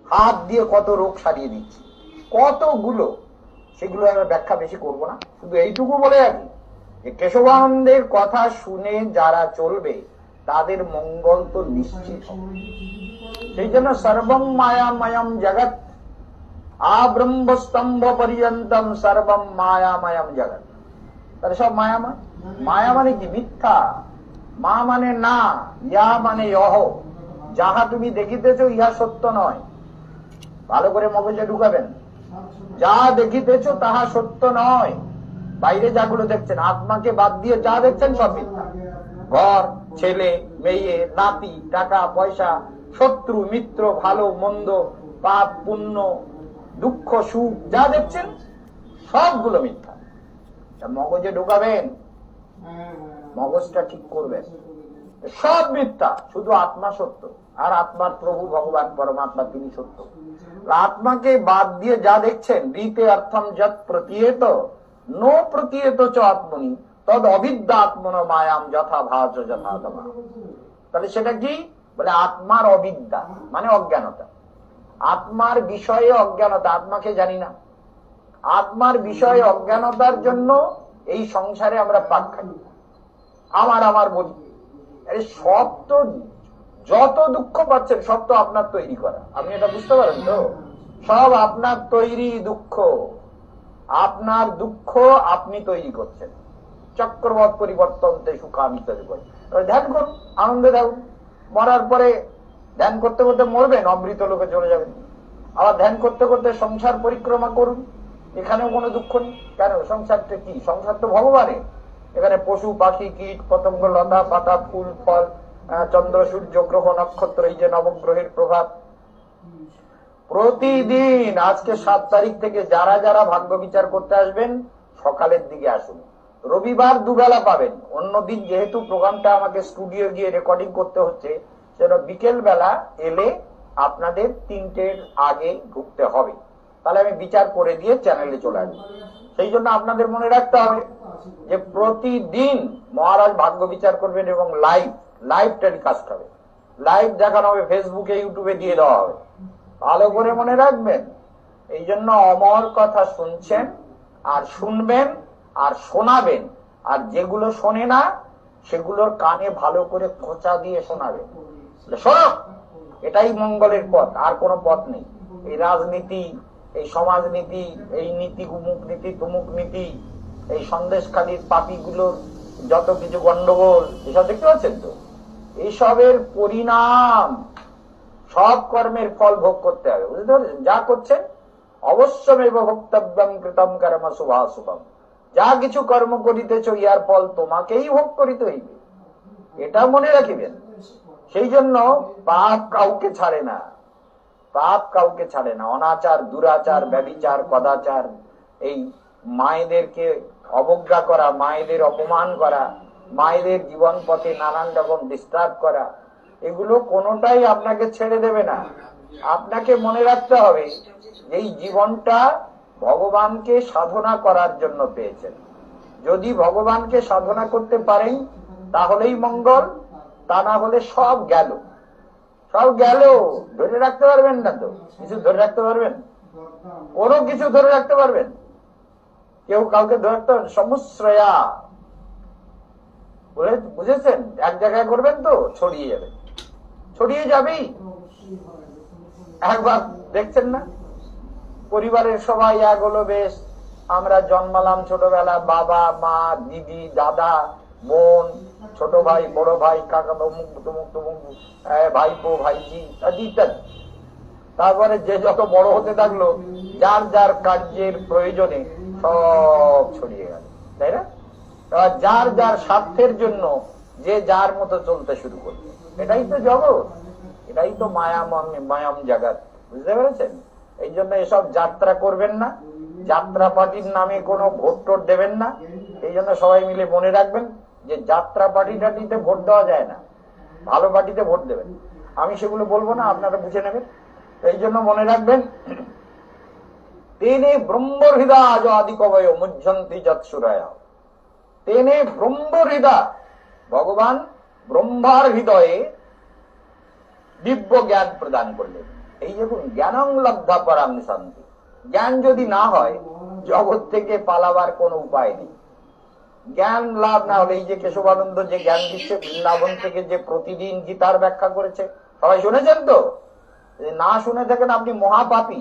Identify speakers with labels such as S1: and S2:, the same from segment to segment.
S1: হাত দিয়ে কত রোগ সারিয়ে দিচ্ছি, কতগুলো, সেগুলো আমরা ব্যাখ্যা বেশি করব না। শুধু এইটুকু বলে রাখি যে কেশবানন্দের কথা শুনে যারা চলবে তাদের মঙ্গল তো নিশ্চিত হবে। সেই জন্য সর্বং মায়াময়ম জগৎ আব্রহ্মস্তম্ভ পর্যন্তম সর্বম মায়াময়ম জগৎ। তাহলে সব মায়াময়। মায়া মানে কি? মিথ্যা। মা মানে না, ইয়া মানে ইহ। যাহা তুমি দেখিতেছ ইহা সত্য নয়। ভালো করে মগজে ঢুকাবেন। যা দেখিতেছ তাহা সত্য নয়। বাইরে যাগুলো দেখছেন, আত্মাকে বাদ দিয়ে যা দেখছেন সব মিথ্যা। ঘর, ছেলে, মেয়ে, নাতি, টাকা পয়সা, শত্রু মিত্র, ভালো মন্দ, পাপ পুণ্য, দুঃখ সুখ, যা দেখছেন সবগুলো মিথ্যা। মগজে ঢুকাবেন, মগজটা ঠিক করবেন। সব মিথ্যা, শুধু আত্মা সত্য। আর আত্মার প্রভু ভগবান পরমাত্মা, তিনি সত্য। আত্মাকে বাদ দিয়ে যা দেখছেন, রীতে অর্থম যৎ প্রতীয়ত নো প্রতীয়ত চ আত্মনি তদ অবিদ্যা আত্মন মায়াম যথা ভাজ যথা তমা। তাহলে সেটা কি বলে? আত্মার অবিদ্যা মানে অজ্ঞানতা। আত্মার বিষয়ে অজ্ঞানতা, আত্মাকে জানি না। আত্মার বিষয়ে অজ্ঞানতার জন্য এই সংসারে আমরা পাক খাই। আমার আমার বলি, সব তো, যত দুঃখ পাচ্ছেন সব তো আপনার তৈরি করা। আপনি এটা বুঝতে পারেন তো? সব আপনার তৈরি দুঃখ। আপনার দুঃখ আপনি তৈরি করছেন। চক্রবৎ পরিবর্তন সুখামি তৈরি করে ধ্যান করুন, আনন্দে থাকুন। মরার পরে ধ্যান করতে করতে মরবেন, অমৃত লোকে চলে যাবেন। আবার ধ্যান করতে করতে সংসার পরিক্রমা করুন, এখানেও কোনো দুঃখ নেই। কেন? সংসারটা কি? সংসার তো ভগবানের। এখানে পশু পাখি কীট পতঙ্গ লতা পাতা ফুল ফল চন্দ্র সূর্য গ্রহ নক্ষত্র, এই যে নবগ্রহের প্রভাব। প্রতিদিন আজকে 7 তারিখ থেকে যারা যারা ভাগ্য বিচার করতে আসবেন সকালের দিকে আসুন। রবিবার দুবেলা পাবেন। অন্যদিন যেহেতু প্রোগ্রামটা আমাকে স্টুডিও গিয়ে রেকর্ডিং করতে হচ্ছে, সেটা বিকেল বেলা এলে আপনাদের 3টের আগে ঢুকতে হবে। তাহলে আমি বিচার করে দিয়ে চ্যানেলে চলে আসবো। সেই জন্য আপনাদের মনে রাখতে হবে যে প্রতিদিন মহারাজ ভাগ্য বিচার করবেন এবং লাইভ টেলিকাস্ট হবে, লাইভ দেখানো হবে, ফেসবুকে ইউটিউবে দিয়ে দেওয়া হবে। ভালো করে মনে রাখবেন। এই জন্য অমর কথা শুনছেন আর শুনবেন আর শোনাবেন। আর যেগুলো শোনে না সেগুলোর কানে ভালো করে খোঁচা দিয়ে শোনাবেন। শোনো, এটাই মঙ্গলের পথ, আর কোনো পথ নেই। এই রাজনীতি, এই সমাজনীতি, এই নীতি উমুক নীতি তুমুক নীতি, এই সন্দেশখালীর পাপীগুলোর যত কিছু গন্ডগোল, এসব দেখতে পাচ্ছেন তো? এইসবের পরিণাম, সব কর্মের ফল ভোগ করতে হবে। বুঝতে পারছেন? যা করছেন অবশ্যমেব ভোক্তব্যম কৃতম কর্ম শুভাশুভম। যা কিছু কর্ম করিতেছ ইহার ফল তোমাকেই ভোগ করিতে হইবে, এটা মনে রাখিবেন। সেই জন্য পাপ কাউকে ছাড়ে না, পাপ কাউকে ছাড়ে না। অনাচার, দুরাচার, ব্যভিচার, কদাচার, এই মায়েদেরকে অবজ্ঞা করা, মায়েদের অপমান করা, মায়েদের জীবন পথে নানান রকম ডিস্টার্ব করা, এগুলো কোনোটাই আপনাকে ছেড়ে দেবে না। আপনাকে মনে রাখতে হবে এই জীবনটা ভগবানকে সাধনা করার জন্য পেয়েছেন। যদি ভগবানকে সাধনা করতে পারেন তাহলেই মঙ্গল, তা না হলে সব গেল, সব গেল। ধরে রাখতে পারবেন না তো? কিছু ধরে রাখতে পারবেন? কোনো কিছু ধরে রাখতে পারবেন? কেউ কাউকে ধরে রাখতে পারবেন? সমুশ্রয়া, বুঝেছেন? এক জায়গায় করবেন তো ছড়িয়ে যাবে, ছড়িয়ে যাবেই। একবার দেখছেন না, পরিবারের সবাই এক হলো, বেশ আমরা জন্মালাম ছোটবেলা, বাবা মা দিদি দাদা বোন ছোট ভাই বড় ভাই কাকা তমুক তমুক তমুক ভাইপো ভাইজি ইত্যাদি। তারপরে যে যত বড় হতে থাকলো, যার যার কার্যের প্রয়োজনে সব ছড়িয়ে গেল, তাই না? যার যার স্বার্থের জন্য যে যার মতো চলতে শুরু করলো। এটাই তো জগৎ, এটাই তো মায়াম জগৎ। বুঝতে পেরেছেন? এই জন্য এসব যাত্রা করবেন না, যাত্রা পার্টির নামে কোনো ভোট টোট দেবেন না। এই জন্য সবাই মিলে মনে রাখবেন যে যাত্রা পার্টিতে ভোট দেওয়া যায় না, ভালো পার্টিতে ভোট দেবেন। আমি সেগুলো বলবো না, আপনারা বুঝে নেবেন। এই জন্য মনে রাখবেন, তেনে ব্রহ্মহৃদা আজ আদি কবয় মুহ্যন্তি যৎসুরায়। তেনে ব্রহ্মহৃদা, ভগবান ব্রহ্মার হৃদয়ে দিব্য জ্ঞান প্রদান করলেন। এই দেখুন, জ্ঞানং লব্ধা পরাম শান্তি, জ্ঞান যদি না হয় জগৎ থেকে পালাবার কোন উপায় নেই। জ্ঞান লাভ না হলে, এই যে কেশবানন্দ যে জ্ঞান দিচ্ছে বৃন্দাবন থেকে, যে প্রতিদিন গীতার ব্যাখ্যা করেছে, সবাই শুনেছেন তো? না শুনে থাকেন আপনি মহাপাপী।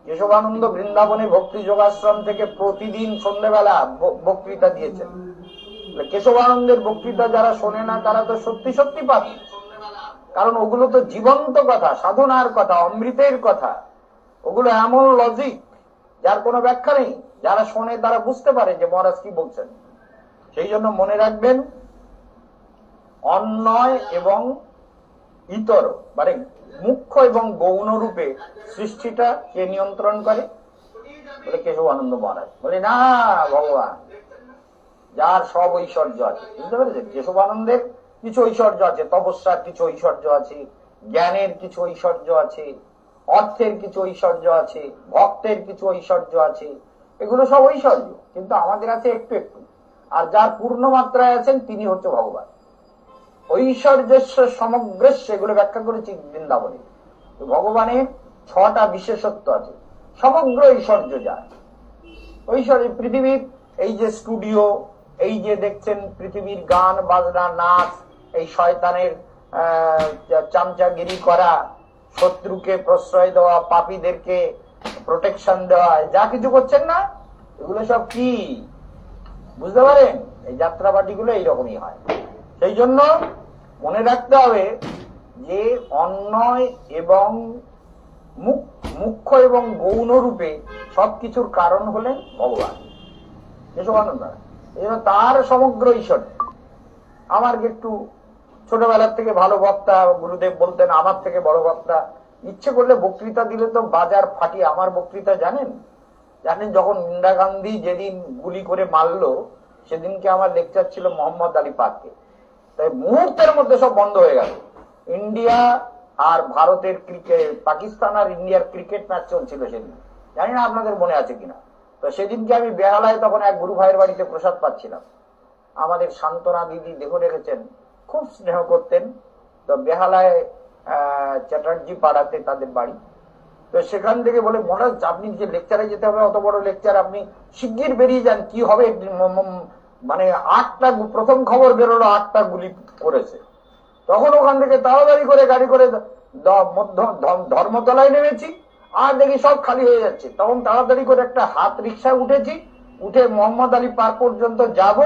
S1: কেশবানন্দ বৃন্দাবনে ভক্তি যোগাশ্রম থেকে প্রতিদিন সন্ধ্যেবেলা বক্তৃতা দিয়েছেন। কেশবানন্দের বক্তৃতা যারা শোনে না তারা তো সত্যি সত্যি পাপী, কারণ ওগুলো তো জীবন্ত কথা, সাধনার কথা, অমৃতের কথা। ওগুলো এমন লজিক যার কোনো ব্যাখ্যা নেই। যারা শোনে তারা বুঝতে পারে যে মহারাজ কি বলছেন। সেই জন্য মনে রাখবেন, অন্যয় এবং ইতর মানে মুখ্য এবং গৌণ রূপে সৃষ্টিটা কে নিয়ন্ত্রণ করে? বলে কেশবানন্দ মহারাজ। বলে না, ভগবান, যার সব ঐশ্বর্য আছে। বুঝতে পেরেছেন? কেশবানন্দের কিছু ঐশ্বর্য আছে, তপস্যার কিছু ঐশ্বর্য আছে, জ্ঞানের কিছু ঐশ্বর্য আছে, অর্থের কিছু ঐশ্বর্য আছে, ভক্তের কিছু ঐশ্বর্য আছে। এগুলো সব ঐশ্বর্য, কিন্তু আমাদের আছে একটু একটু। আর যার পূর্ণ মাত্রায় আছেন তিনি হচ্ছে ভগবান। ঐশ্বর্যস্য সমগ্রস্য, এগুলো ব্যাখ্যা করেছি বৃন্দাবনে। ভগবানের 6টা বিশেষত্ব আছে, সমগ্র ঐশ্বর্য যার। ঐশ্বর্য পৃথিবীর এই যে স্টুডিও, এই যে দেখছেন পৃথিবীর গান বাজনা নাচ, এই শয়তানের চামচাগিরি করা, শত্রুকে প্রশ্রয় দেওয়া, পাপীদেরকে প্রোটেকশন দেওয়া, যা কিছু করছেন না, এগুলো সব কি বুঝতে পারেন? এই যাত্রাপাটিগুলো এইরকমই হয়। সেই জন্য মনে রাখতে হবে যে অন্যয় এবং মুখ্য এবং গৌণ রূপে সবকিছুর কারণ হলেন ভগবান কেশবানন্দ। এই জন্য তার সমগ্র ঈশ্বর। আমার একটু ছোটবেলার থেকে ভালো বক্তা, গুরুদেব বলতেন আমার থেকে বড় বক্তা, ইচ্ছে করলে বক্তৃতা দিলে তো বাজার ফাটিয়ে। আমার বক্তৃতা জানেন? যখন ইন্দিরা গান্ধী যেদিন গুলি করে মারলো, সেদিনকে আমার লেকচার ছিল মোহাম্মদ আলী পার্কে। তাই মুহূর্তের মধ্যে সব বন্ধ হয়ে গেল। ইন্ডিয়া আর ভারতের ক্রিকেট, পাকিস্তান আর ইন্ডিয়ার ক্রিকেট ম্যাচ চলছিল সেদিন, জানি না আপনাদের মনে আছে কিনা। তো সেদিনকে আমি বেহালায় তখন এক গুরু ভাইয়ের বাড়িতে প্রসাদ পাচ্ছিলাম। আমাদের সান্ত্বনা দিদি দেখে রেখেছেন, খুব স্নেহ করতেন। তো বেহালায় চ্যাটার্জি পাড়াতে তাদের বাড়ি। তো সেখান থেকে বলে, মহারাজ আপনি যে লেকচারে যেতে হবে, অত বড় লেকচার, আপনি শিগগির বেরিয়ে যান, কি হবে। মানে 8টা প্রথম খবর বেরোলো 8টা গুলি করেছে। তখন ওখান থেকে তাড়াতাড়ি করে গাড়ি করে ধর্মতলায় নেমেছি, আর দেখি সব খালি হয়ে যাচ্ছে। তখন তাড়াতাড়ি করে একটা হাত রিক্সা উঠেছি, উঠে মোহাম্মদ আলী পার্ক পর্যন্ত যাব।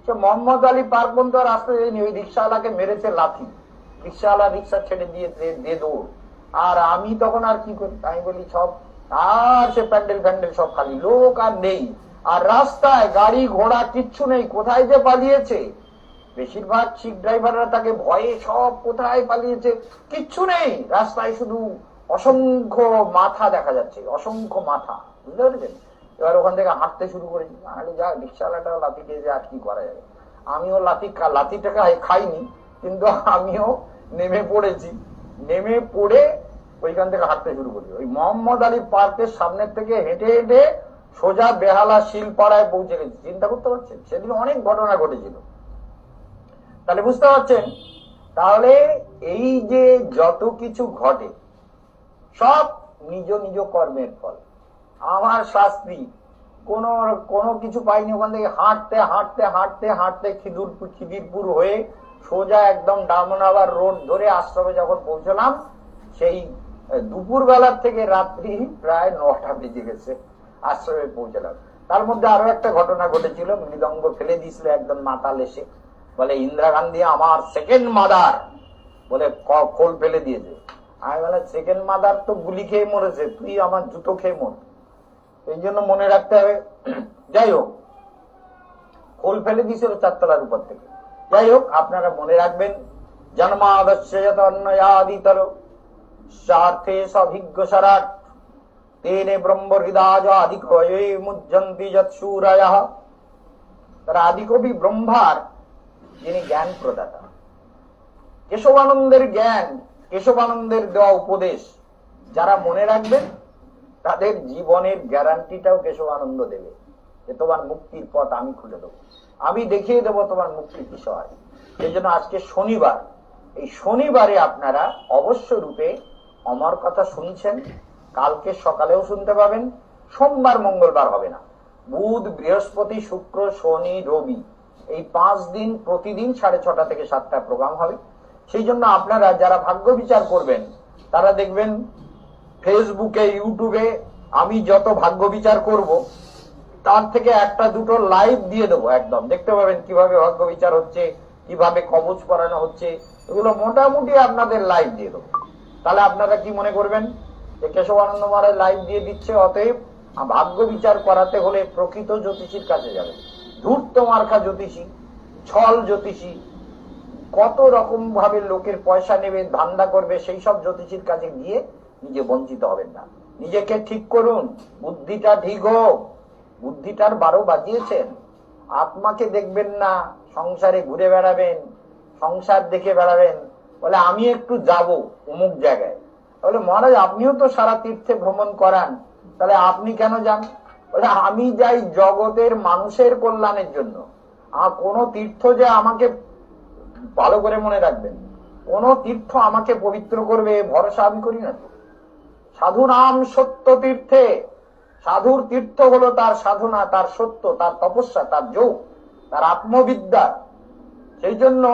S1: সে মোহাম্মদ আলী পার্ক পর্যন্ত রাস্তা যায়নি, ওই রিক্সাওয়ালাকে মেরেছে লাথি। রিক্সাওয়ালা রিক্সা ছেড়ে দিয়ে দৌড়। আর আমি তখন আর কি করি, আমি বলি সব, আর সে প্যান্ডেল ফ্যান্ডেল সব খালি, লোক আর নেই। আর রাস্তায় গাড়ি ঘোড়া কিচ্ছু নেই, কোথায় যে পালিয়েছে। বেশিরভাগ শিখ ড্রাইভাররা তাকে ভয়ে সব কোথায় পালিয়েছে, কিচ্ছু নেই রাস্তায়, শুধু অসংখ্য মাথা দেখা যাচ্ছে, অসংখ্য মাথা। বুঝতে পেরেছেন? এবার ওখান থেকে হাঁটতে শুরু করেছি। আরে যা, রিক্সাওয়ালাটা লাথি খেয়েছে, আর কি করা যাবে। আমিও লাথিটাকে খাইনি, কিন্তু আমিও নেমে পড়েছি। নেমে পড়ে ওইখান থেকে হাঁটতে শুরু করি। ওই মোহাম্মদ আলী পার্কের সামনের থেকে হেঁটে হেঁটে সোজা বেহালা শিলপাড়ায় পৌঁছে গেছি। চিন্তা করতে পারছেন? সেদিন অনেক ঘটনা ঘটেছিল। তাহলে বুঝতে পারছেন? তাহলে এই যে যত কিছু ঘটে সব নিজ নিজ কর্মের ফল। আমার শাস্ত্রী কোনো কিছু পাইনি। ওখান থেকে হাঁটতে হাঁটতে হাঁটতে হাঁটতে খিদিরপুর হয়ে সোজা একদম ডামনাবার রোড ধরে আশ্রমে যখন পৌঁছলাম, সেই দুপুর বেলার থেকে রাত্রি প্রায় 9টা বেজে গেছে, আশ্রমে পৌঁছলাম। তার মধ্যে আরো একটা ঘটনা ঘটেছিল, মৃদঙ্গ ফেলে দিয়েছিল একদম মাতাল এসে, বলে ইন্দিরা গান্ধী আমার সেকেন্ড মাদার, বলে খোল ফেলে দিয়েছে। আমি বলে সেকেন্ড মাদার তো গুলি খেয়ে মরেছে, তুই আমার জুতো খেয়ে মর। এই জন্য মনে রাখতে হবে। যাই হোক, খোল ফেলে দিয়েছিল 4 তলার উপর থেকে। যাই হোক, আপনারা মনে রাখবেন, জন্মাদস্যতর স্বার্থে সভিজ্ঞ সরাট তেনে ব্রহ্ম হৃদয় আদিকয়ে মুজ্জন্তি যৎসূরয়ঃ। তারা আদিকবি ব্রহ্মার যিনি জ্ঞান প্রদাতা। কেশবানন্দের জ্ঞান, কেশবানন্দের দেওয়া উপদেশ যারা মনে রাখবেন, তাদের জীবনের গ্যারান্টিটাও কেশবানন্দ দেবে, যে তোমার মুক্তির পথ আমি খুলে দেবো, আমি দেখিয়ে দেবো তোমার মুক্তি কিসে হয়। সেই জন্য আজকে শনিবার, এই শনিবারে আপনারা অবশ্য রূপে আমার কথা শুনছেন, কালকে সকালেও শুনতে পাবেন। সোমবার মঙ্গলবার হবে না, বুধ বৃহস্পতি শুক্র শনি রবি এই 5 দিন প্রতিদিন 6:30 থেকে 7টা প্রোগ্রাম হবে। সেই জন্য আপনারা যারা ভাগ্য বিচার করবেন তারা দেখবেন ফেসবুকে ইউটিউবে আমি যত ভাগ্য বিচার করব তার থেকে একটা দুটো লাইভ দিয়ে দেবো, একদম দেখতে পাবেন কিভাবে ভাগ্য বিচার হচ্ছে, কিভাবে কবচ পড়ানো হচ্ছে, এগুলো মোটামুটি আপনাদের লাইভ দিয়ে দেবো। তাহলে আপনারা কি মনে করবেন যে কেশবানন্দ মহারাজ লাইভ দিয়ে দিচ্ছে, অতএব ভাগ্য বিচার করাতে হলে প্রকৃত জ্যোতিষীর কাছে যাবে। ধূর্ত মার্কা জ্যোতিষী, ছল জ্যোতিষী, কত রকম ভাবে লোকের পয়সা নেবে, ধান্দা করবে, সেই সব জ্যোতিষীর কাছে গিয়ে নিজে বঞ্চিত হবেন না। নিজেকে ঠিক করুন, বুদ্ধিটা ঠিক হোক। বুদ্ধিটার 12 বাজিয়েছেন, আত্মাকে দেখবেন না, সংসারে ঘুরে বেড়াবেন, সংসার দেখে বেড়াবেন, বলে আমি একটু যাব অমুক জায়গায়। তাহলে মহারাজ আপনিও তো সারা তীর্থে ভ্রমণ করান, তাহলে আপনি কেন যান? বলে আমি যাই জগতের মানুষের কল্যাণের জন্য। কোন তীর্থ যে আমাকে, ভালো করে মনে রাখবেন, কোন তীর্থ আমাকে পবিত্র করবে ভরসা আমি করি না তো। সাধু নাম সত্য তীর্থে, সাধুর তীর্থ হলো তার সাধনা, তার সত্য, তার তপস্যা, তার যোগ, তার আত্মবিদ্যা। সেই জন্য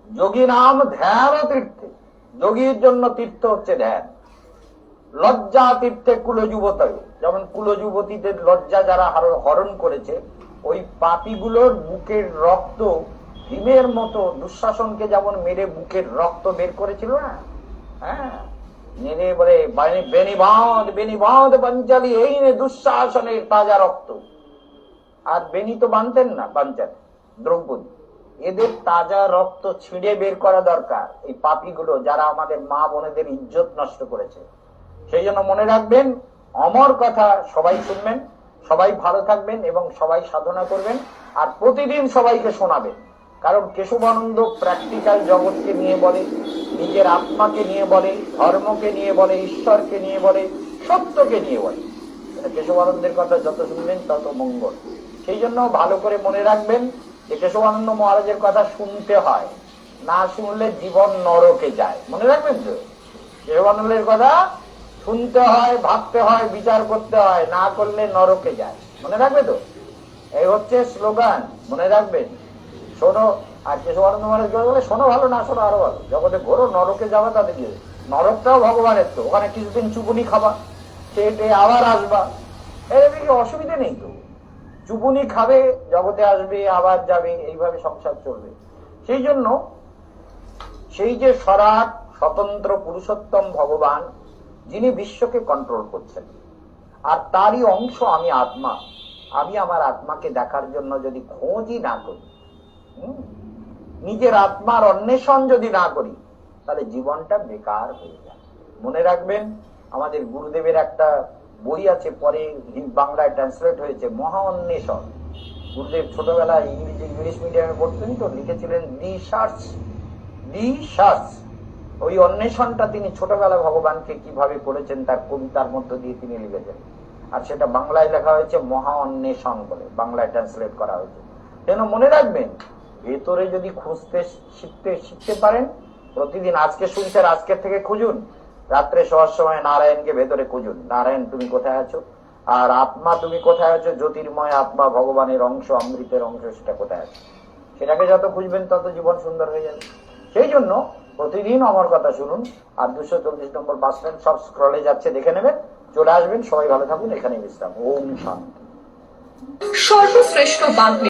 S1: যোগী নাম ধ্যান তীর্থে, যোগীর জন্য তীর্থ হচ্ছে ধ্যান। লজ্জা তীর্থে কুলযুবতী, যেমন কুলযুবতীদের লজ্জা যারা হরণ করেছে, ওই পাপীগুলোর বুকের রক্ত হিমের মতো দুঃশাসনকে যেমন মেরে বুকের রক্ত বের করেছিল না, হ্যাঁ, মেরে বলে বেনিবাঁধ বেনিবাঁধ পাঞ্চালি, এই নে দুঃশাসনের তাজা রক্ত। আর বেনি তো বানতেন না, পাঞ্চালি দ্রৌপদী, এদের তাজা রক্ত ছিঁড়ে বের করা দরকার এই পাপীগুলো যারা আমাদের মা বোনেদের ইজ্জত নষ্ট করেছে। সেই জন্য মনে রাখবেন, অমর কথা সবাই শুনবেন, সবাই ভালো থাকবেন এবং সবাই সাধনা করবেন, আর প্রতিদিন সবাইকে শোনাবেন। কারণ কেশবানন্দ প্র্যাকটিক্যাল জগৎকে নিয়ে বলে, নিজের আত্মাকে নিয়ে বলে, ধর্মকে নিয়ে বলে, ঈশ্বরকে নিয়ে বলে, সত্যকে নিয়ে বলে। কেশবানন্দের কথা যত শুনবেন তত মঙ্গল। সেই জন্য ভালো করে মনে রাখবেন যে কেশবানন্দ মহারাজের কথা শুনতে হয়, না শুনলে জীবন নরকে যায়। মনে রাখবেন তো, কেশবানন্দের কথা শুনতে হয়, ভাবতে হয়, বিচার করতে হয়, না করলে নরকে যায়। মনে রাখবে তো, এই হচ্ছে স্লোগান, মনে রাখবেন। শোনো, আর কেশবানন্দ মহারাজ বলে শোনো ভালো, না শোনো আরো ভালো, জগতে ঘোরো, নরকে যাবা, তাদের গিয়ে নরকটাও ভগবানের, তো ওখানে কিছুদিন চুপুনি খাবা, খেটে আবার আসবা, এর অসুবিধা নেই তো। চুপুনি খাবে, জগতে আসবে, আবার যাবে, এইভাবে সংসার চলবে। সেই জন্য সেই যে সরাট স্বতন্ত্র পুরুষোত্তম ভগবান, যিনি বিশ্বকে কন্ট্রোল করছেন, আর তারই অংশ আমি আত্মা, আমি আমার আত্মাকে দেখার জন্য যদি খোঁজই না করি, নিজের আত্মার অন্বেষণ যদি না করি, তাহলে জীবনটা বেকার হয়ে যায়। মনে রাখবেন, আমাদের গুরুদেবের একটা বই আছে, পরে বাংলায় ট্রান্সলেট হয়েছে, মহা অন্বেষণ। গুরুদেব ছোটবেলায় ইংলিশ মিডিয়ামে পড়তেন তো, লিখেছিলেন দি সার্চ, দি সার্চ। ওই অন্বেষণটা তিনি ছোটবেলা ভগবানকে কিভাবে করেছেন তার কবিতার মধ্য দিয়ে তিনি লিখেছেন, আর সেটা বাংলায় লেখা হয়েছে মহা অন্বেষণ বলে, বাংলায় ট্রান্সলেট করা হয়েছে। কেন মনে রাখবেন, ভেতরে যদি খুঁজতে শিখতে পারেন, প্রতিদিন আজকে শুনছেন, আজকের থেকে খুঁজুন, রাত্রে শোয়ার সময় নারায়ণকে ভেতরে খুঁজুন, নারায়ণ তুমি কোথায় আছো, আর আত্মা তুমি কোথায় আছো, জ্যোতির্ময় আত্মা, ভগবানের অংশ, অমৃতের অংশ, সেটা কোথায় আছে, সেটাকে যত খুঁজবেন তত জীবন সুন্দর হয়ে যাবে। সেই জন্য প্রতিদিন আমার কথা শুনুন, আর 244 নম্বর বাস স্ট্যান্ড সব স্ক্রলে যাচ্ছে, দেখে নেবেন, চলে আসবেন। সবাই ভালো থাকুন, এখানে বিশ্রাম। ওম শান্তি।
S2: সর্বশ্রেষ্ঠ বাংলা